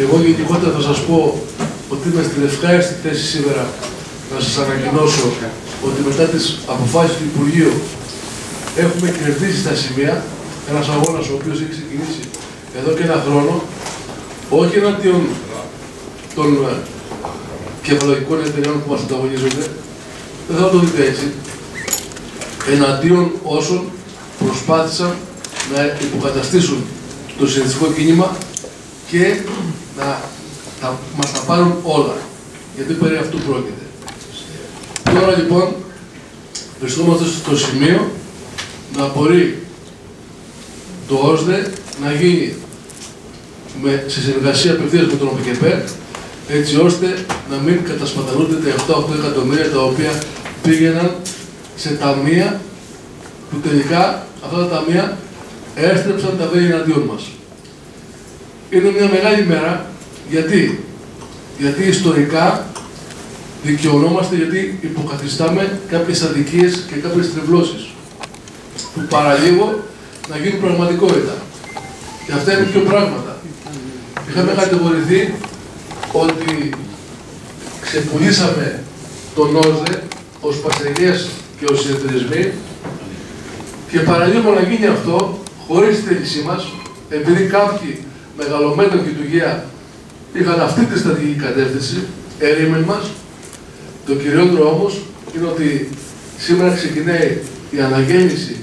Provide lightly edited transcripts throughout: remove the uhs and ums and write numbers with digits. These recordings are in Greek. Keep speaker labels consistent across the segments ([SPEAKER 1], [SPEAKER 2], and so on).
[SPEAKER 1] Εγώ γενικότερα θα σας πω ότι είμαι στην ευχάριστη θέση σήμερα να σας ανακοινώσω ότι μετά τις αποφάσεις του Υπουργείου έχουμε κερδίσει στα σημεία ένας αγώνας ο οποίος έχει ξεκινήσει εδώ και ένα χρόνο, όχι εναντίον των κεφαλογικών εταιρεών που μας ανταγωνίζονται, δεν θα το δείτε έτσι, εναντίον όσων προσπάθησαν να υποκαταστήσουν το συνεταιριστικό κίνημα και να μας τα πάρουν όλα. Γιατί περί αυτού πρόκειται. Τώρα λοιπόν βρισκόμαστε στο σημείο να μπορεί το ΩΣΔΕ να γίνει σε συνεργασία απευθείας με τον ΟΠΚΕΠΕ, έτσι ώστε να μην κατασπαταλούνται τα 7-8 εκατομμύρια τα οποία πήγαιναν σε ταμεία που τελικά αυτά τα ταμεία έστρεψαν τα βέλη εναντίον μας. Είναι μια μεγάλη μέρα. Γιατί ιστορικά δικαιωνόμαστε, γιατί υποκαθιστάμε κάποιες αδικίες και κάποιες τρευλώσεις που παραλίγο να γίνουν πραγματικότητα. Και αυτά είναι πιο πράγματα. Είχαμε κατηγορηθεί ότι ξεπουλήσαμε τον ΩΣΔΕ ως πασεγές και ως συνεταιρισμοί και παραλίγο να γίνει αυτό χωρίς τη θέλησή μας, επειδή κάποιοι μεγαλομέτωχοι του ΓΕΑ είχαν αυτή τη στρατηγική κατεύθυνση, ερήμην μας. Το κυριότερο όμως είναι ότι σήμερα ξεκινάει η αναγέννηση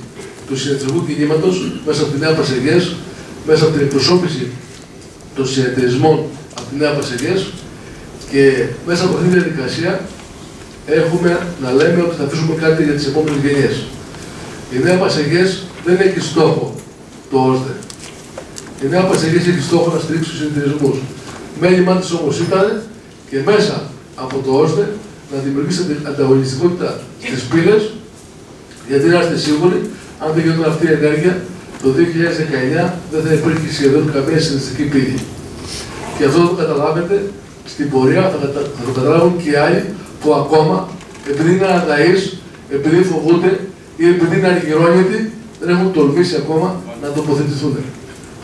[SPEAKER 1] του συνεταιριστικού κινήματος μέσα από τη Νέα Πασεγές, μέσα από την εκπροσώπηση των συνεταιρισμών από τη Νέα Πασεγές και μέσα από αυτή τη διαδικασία έχουμε να λέμε ότι θα αφήσουμε κάτι για τις επόμενες γενιές. Η Νέα Πασεγές δεν έχει στόχο το ΩΣΔΕ. Η Νέα Πασεγές έχει στόχο να στηρίξει τους συνεταιρισμούς. Μέλημά της όμως ήταν και μέσα από το ΩΣΔΕ να δημιουργήσει ανταγωνιστικότητα στις πύλες, γιατί να είστε σίγουροι, αν δεν γινόταν αυτή η ενέργεια, το 2019 δεν θα υπήρχε σχεδόν καμία συνεταιριστική πύλη. Και αυτό το καταλάβετε στην πορεία, θα το καταλάβουν και οι άλλοι που ακόμα, επειδή είναι αναδαείς, επειδή φοβούνται ή επειδή είναι αργυρώνητοι, δεν έχουν τολμήσει ακόμα να τοποθετηθούν.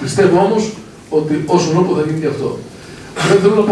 [SPEAKER 1] Πιστεύω όμως ότι όσον όπου θα γίνει και αυτό. Δεν θέλω να πω